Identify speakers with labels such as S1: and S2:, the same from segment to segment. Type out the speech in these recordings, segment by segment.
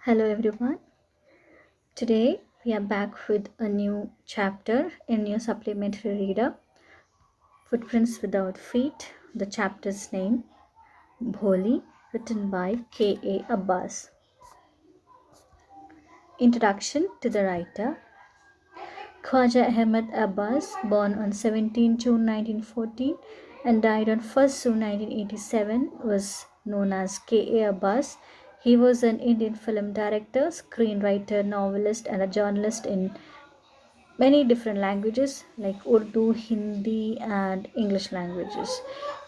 S1: Hello everyone. Today we are back with a new chapter, a new supplementary reader, Footprints Without Feet. The chapter's name, Bholi, written by K.A. Abbas. Introduction to the writer. Khwaja Ahmed Abbas, born on 17 June 1914 and died on 1st June 1987, was known as K.A. Abbas. He was an Indian film director, screenwriter, novelist, and a journalist in many different languages like Urdu, Hindi, and English languages.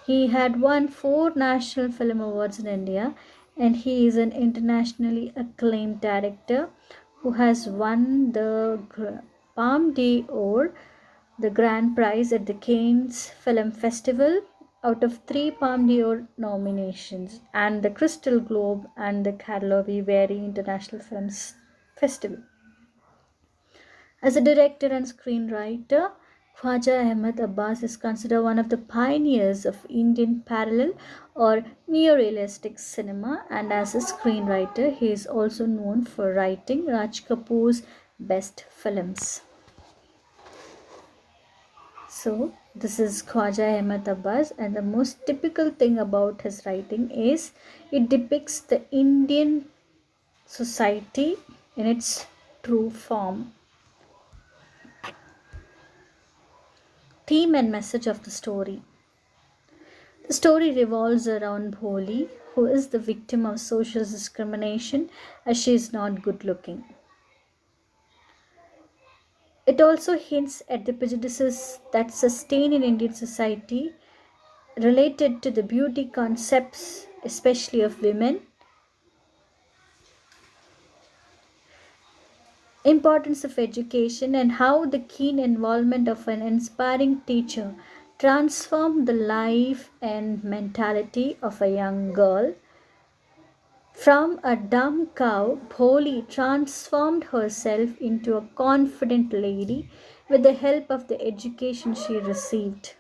S1: He had won 4 national film awards in India, and he is an internationally acclaimed director who has won the Palme d'Or, the grand prize at the Cannes Film Festival, out of 3 Palme d'Or nominations, and the Crystal Globe and the Karlovy Vary International Films Festival. As a director and screenwriter, Khwaja Ahmed Abbas is considered one of the pioneers of Indian parallel or neorealistic cinema, and as a screenwriter, he is also known for writing Raj Kapoor's best films. So, this is Khwaja Ahmed Abbas, and the most typical thing about his writing is it depicts the Indian society in its true form. Theme and message of the story. The story revolves around Bholi, who is the victim of social discrimination as she is not good looking. It also hints at the prejudices that sustain in Indian society related to the beauty concepts, especially of women, importance of education, and how the keen involvement of an inspiring teacher transformed the life and mentality of a young girl. From a dumb cow, Bholi transformed herself into a confident lady with the help of the education she received.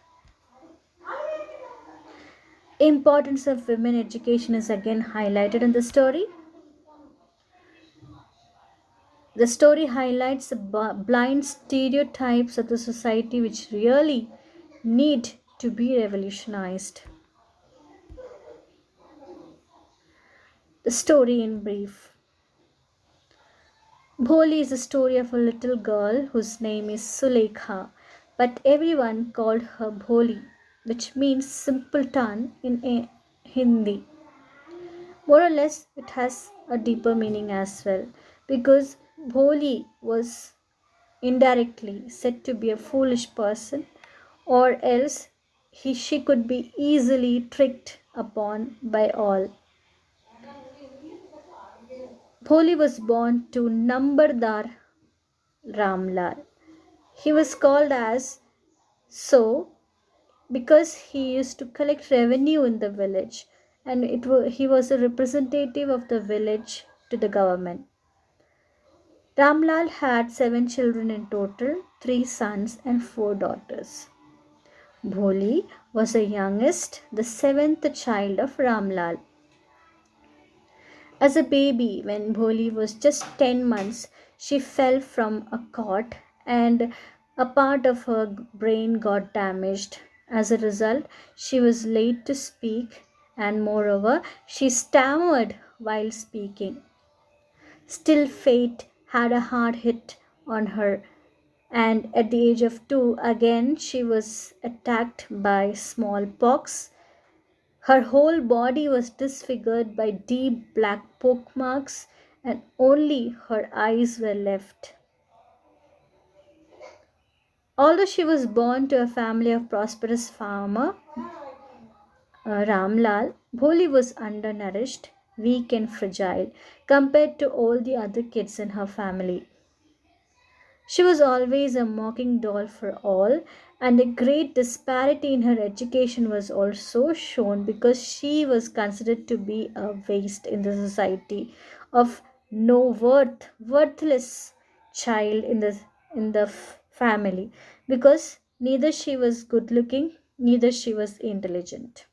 S1: Importance of women education is again highlighted in the story. The story highlights the blind stereotypes of the society which really need to be revolutionized. The story in brief. Bholi is the story of a little girl whose name is Sulekha, but everyone called her Bholi, which means simpleton in Hindi. More or less, it has a deeper meaning as well, because Bholi was indirectly said to be a foolish person, or else she could be easily tricked upon by all. Bholi was born to Nambardar Ramlal. He was called as so because he used to collect revenue in the village, and he was a representative of the village to the government. Ramlal had 7 children in total, 3 sons and 4 daughters. Bholi was the youngest, the seventh child of Ramlal. As a baby, when Bholi was just 10 months, she fell from a cot and a part of her brain got damaged. As a result, she was late to speak, and moreover, she stammered while speaking. Still, fate had a hard hit on her, and at the age of 2, again she was attacked by smallpox. Her whole body was disfigured by deep black pokemarks, and only her eyes were left. Although she was born to a family of prosperous farmer, Ramlal, Bholi was undernourished, weak and fragile compared to all the other kids in her family. She was always a mocking doll for all, and a great disparity in her education was also shown because she was considered to be a waste in the society of no worthless child in the family, because neither she was good looking, neither she was intelligent.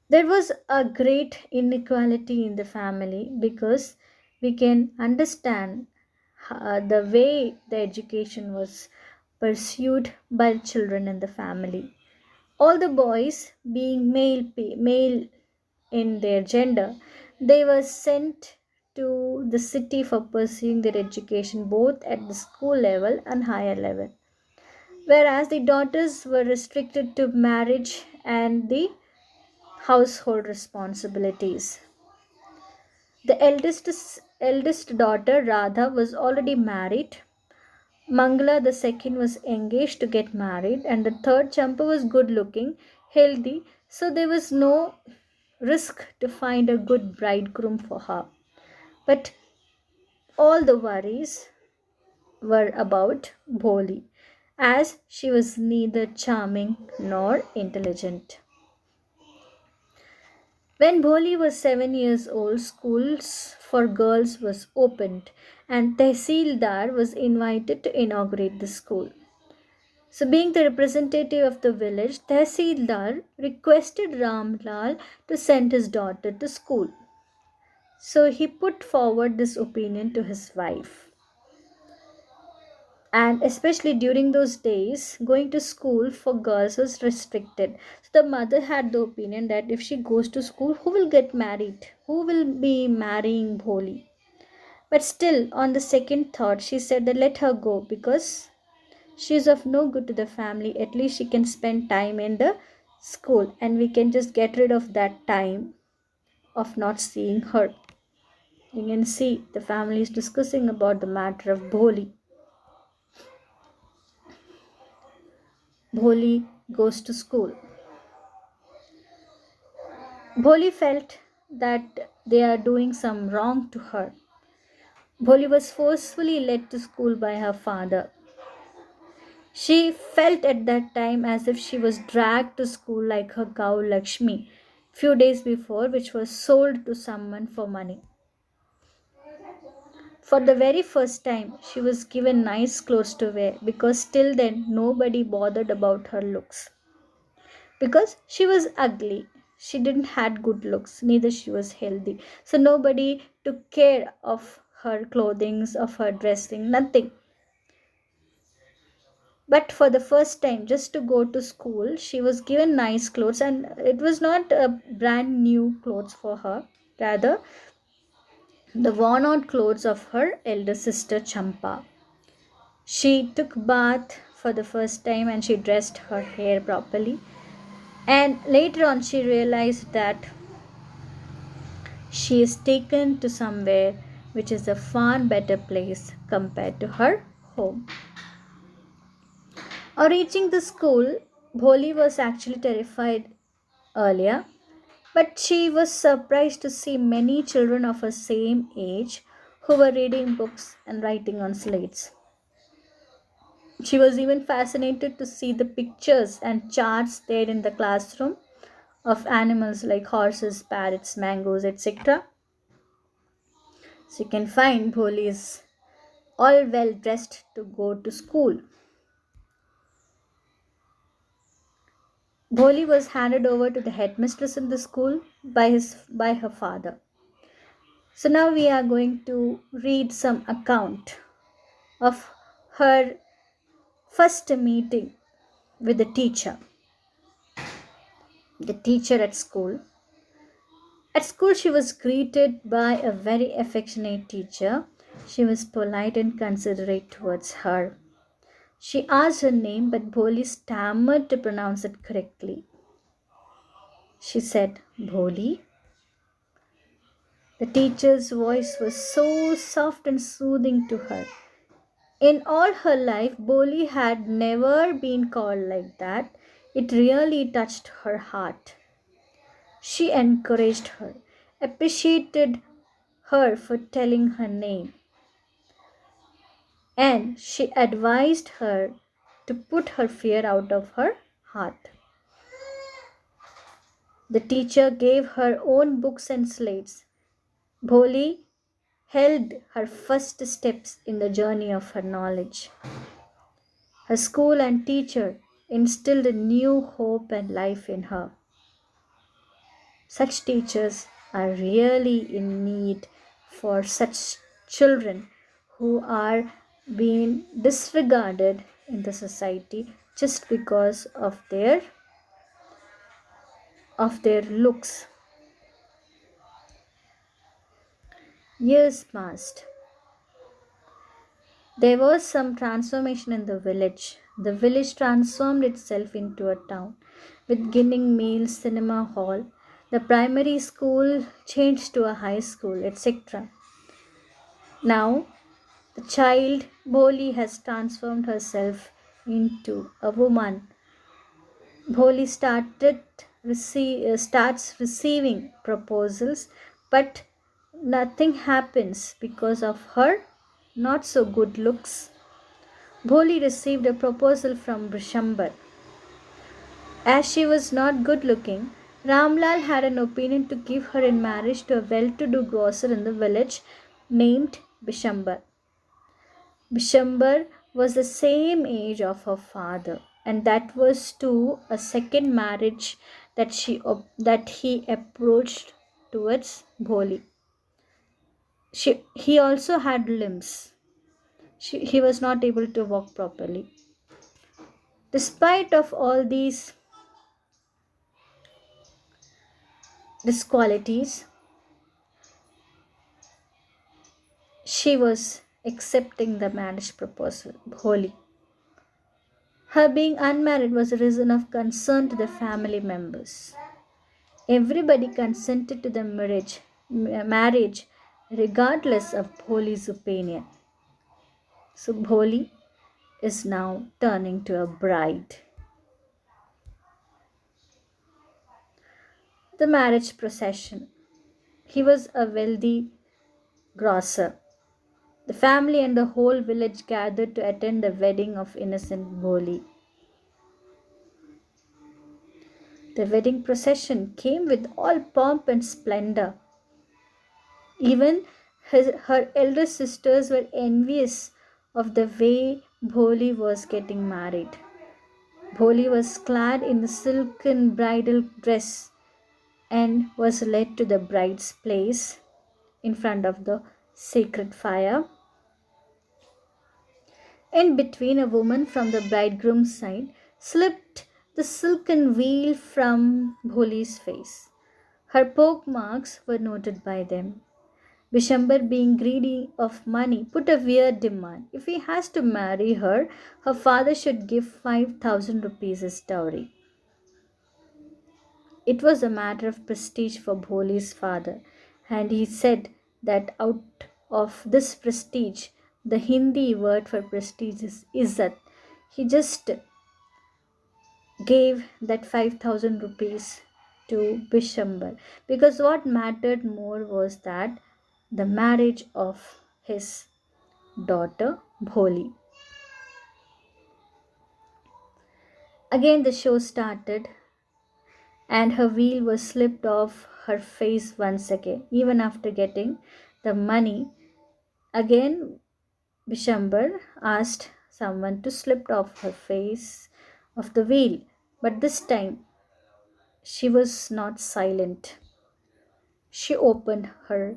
S1: There was a great inequality in the family because we can understand the way the education was pursued by children in the family. All the boys, being male in their gender, they were sent to the city for pursuing their education both at the school level and higher level, whereas the daughters were restricted to marriage and the household responsibilities. The eldest daughter Radha was already married. Mangala the second was engaged to get married, and the third Champa was good looking, healthy, so there was no risk to find a good bridegroom for her. But all the worries were about Bholi, as she was neither charming nor intelligent. When Bholi was 7 years old, schools for girls was opened and Tehsildar was invited to inaugurate the school. So, being the representative of the village, Tehsildar requested Ramlal to send his daughter to school. So, he put forward this opinion to his wife. And especially during those days, going to school for girls was restricted. So, the mother had the opinion that if she goes to school, who will get married? Who will be marrying Bholi? But still, on the second thought, she said that let her go because she is of no good to the family. At least she can spend time in the school and we can just get rid of that time of not seeing her. You can see the family is discussing about the matter of Bholi. Bholi goes to school. Bholi felt that they are doing some wrong to her. Bholi was forcefully led to school by her father. She felt at that time as if she was dragged to school like her cow Lakshmi few days before, which was sold to someone for money. For the very first time, she was given nice clothes to wear because till then nobody bothered about her looks. Because she was ugly, she didn't had good looks, neither she was healthy. So nobody took care of her clothing, of her dressing, nothing. But for the first time, just to go to school, she was given nice clothes, and it was not a brand new clothes for her. Rather, the worn out clothes of her elder sister Champa. She took bath for the first time and she dressed her hair properly. And later on, she realized that she is taken to somewhere which is a far better place compared to her home. On reaching the school, Bholi was actually terrified earlier, but she was surprised to see many children of her same age who were reading books and writing on slates. She was even fascinated to see the pictures and charts there in the classroom of animals like horses, parrots, mangoes, etc. So you can find Bholi is all well dressed to go to school. Bholi was handed over to the headmistress in the school by her father. So now we are going to read some account of her first meeting with the teacher at school. At school, she was greeted by a very affectionate teacher. She was polite and considerate towards her. She asked her name, but Bholi stammered to pronounce it correctly. She said, Bholi. The teacher's voice was so soft and soothing to her. In all her life, Bholi had never been called like that. It really touched her heart. She encouraged her, appreciated her for telling her name, and she advised her to put her fear out of her heart. The teacher gave her own books and slates. Bholi held her first steps in the journey of her knowledge. Her school and teacher instilled a new hope and life in her. Such teachers are really in need for such children who are being disregarded in the society just because of their looks. Years passed. There was some transformation in the village. The village transformed itself into a town with Ginning Mill Cinema Hall. The primary school changed to a high school, etc. Now, the child Bholi has transformed herself into a woman. Bholi starts receiving proposals, but nothing happens because of her not so good looks. Bholi received a proposal from Brishambar. As she was not good looking, Ramlal had an opinion to give her in marriage to a well to do grocer in the village named Bishambar. Bishambar was the same age of her father, and that was to a second marriage that he approached towards Bholi. He also had limbs. He was not able to walk properly. Despite of all these qualities, she was accepting the marriage proposal wholly. Her being unmarried was a reason of concern to the family members. Everybody consented to the marriage regardless of Bholi's opinion. So Bholi is now turning to a bride. The marriage procession. He was a wealthy grocer. The family and the whole village gathered to attend the wedding of innocent Bholi. The wedding procession came with all pomp and splendor. Even her elder sisters were envious of the way Bholi was getting married. Bholi was clad in the silken bridal dress and was led to the bride's place in front of the sacred fire. In between, a woman from the bridegroom's side slipped the silken veil from Bholi's face. Her poke marks were noted by them. Bishambar, being greedy of money, put a weird demand. If he has to marry her, her father should give 5,000 rupees as dowry. It was a matter of prestige for Bholi's father, and he said that out of this prestige, the Hindi word for prestige is izzat. He just gave that 5,000 rupees to Bishambar because what mattered more was that the marriage of his daughter Bholi. Again, the show started, and her veil was slipped off her face once again. Even after getting the money, again Bishambar asked someone to slip off her face of the veil, but this time she was not silent. She opened her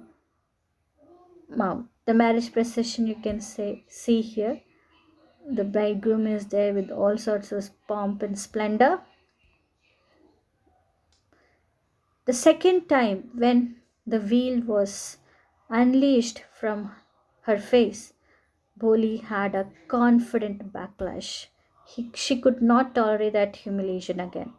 S1: mouth. The marriage procession you can see here. The bridegroom is there with all sorts of pomp and splendor. The second time, when the veil was unleashed from her face, Boli had a confident backlash. She could not tolerate that humiliation again.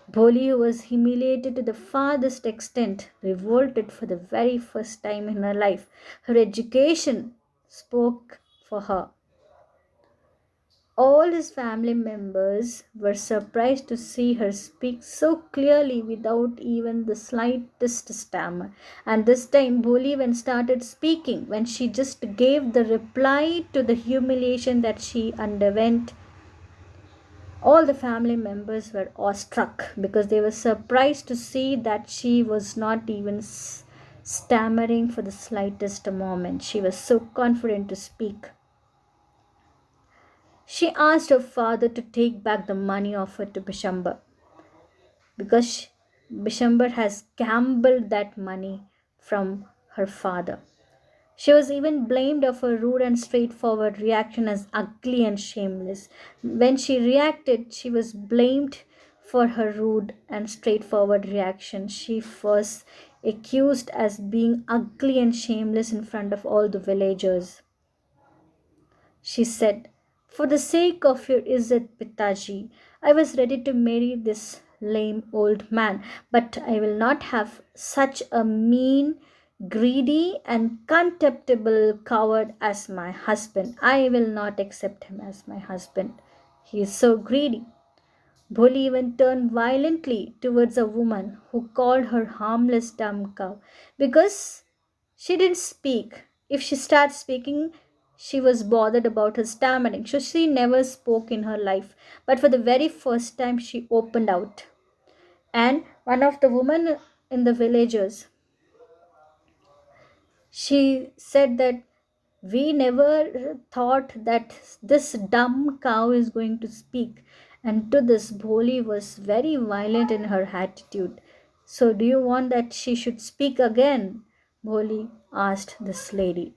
S1: Boli, who was humiliated to the farthest extent, revolted for the very first time in her life. Her education spoke for her. All his family members were surprised to see her speak so clearly without even the slightest stammer. And this time, Bholi, when started speaking, when she just gave the reply to the humiliation that she underwent, all the family members were awestruck because they were surprised to see that she was not even stammering for the slightest moment. She was so confident to speak. She asked her father to take back the money offered to Bishambar because Bishambar has gambled that money from her father. She was even blamed of her rude and straightforward reaction as ugly and shameless. When she reacted, she was blamed for her rude and straightforward reaction. She was accused as being ugly and shameless in front of all the villagers. She said, "For the sake of your Izzat Pitaji, I was ready to marry this lame old man, but I will not have such a mean, greedy, and contemptible coward as my husband. I will not accept him as my husband. He is so greedy." Bholi even turned violently towards a woman who called her harmless dumb cow because she didn't speak. If she started speaking, she was bothered about her stammering. So she never spoke in her life. But for the very first time, she opened out. And one of the women in the villagers, she said that we never thought that this dumb cow is going to speak. And to this, Bholi was very violent in her attitude. "So, do you want that she should speak again?" Bholi asked this lady.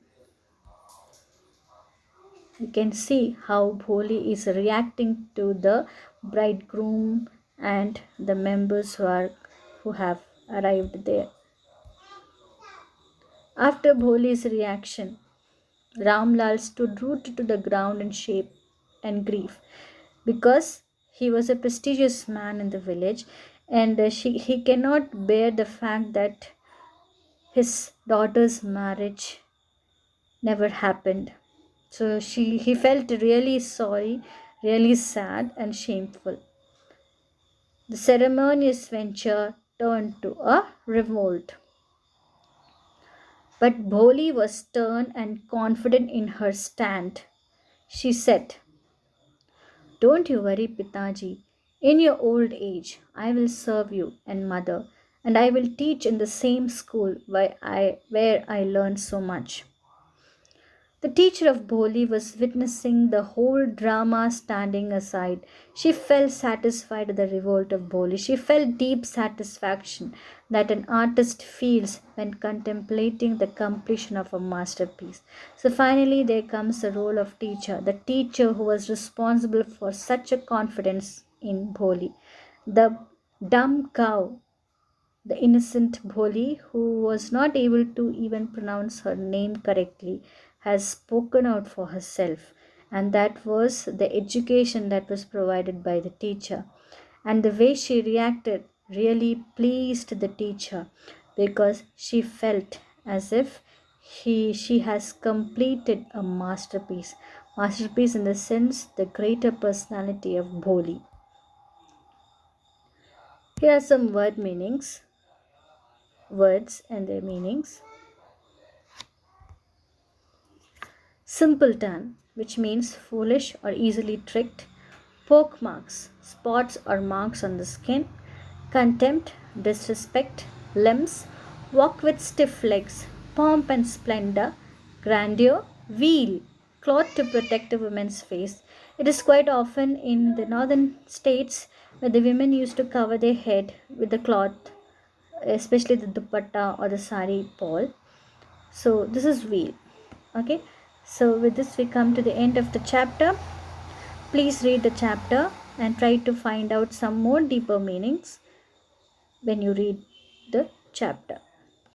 S1: You can see how Bholi is reacting to the bridegroom and the members who have arrived there. After Bholi's reaction, Ramlal stood rooted to the ground in shame and grief because he was a prestigious man in the village, and he cannot bear the fact that his daughter's marriage never happened. So he felt really sorry, really sad and shameful. The ceremonious venture turned to a revolt. But Bholi was stern and confident in her stand. She said, "Don't you worry, Pitaji. In your old age, I will serve you and mother, and I will teach in the same school where I learned so much." The teacher of Bholi was witnessing the whole drama standing aside. She felt satisfied at the revolt of Bholi. She felt deep satisfaction that an artist feels when contemplating the completion of a masterpiece. So finally, there comes the role of teacher, the teacher who was responsible for such a confidence in Bholi. The dumb cow, the innocent Bholi, who was not able to even pronounce her name correctly, has spoken out for herself. And that was the education that was provided by the teacher. And the way she reacted really pleased the teacher because she felt as if she has completed a masterpiece. Masterpiece in the sense, the greater personality of Bholi. Here are some words and their meanings. Simpleton, which means foolish or easily tricked. Poke marks, spots or marks on the skin. Contempt, disrespect. Limbs, walk with stiff legs. Pomp and splendor. Grandeur, veil, cloth to protect a woman's face. It is quite often in the northern states where the women used to cover their head with the cloth, especially the dupatta or the sari pall. So this is veil. Okay, so with this we come to the end of the chapter. Please read the chapter and try to find out some more deeper meanings when you read the chapter.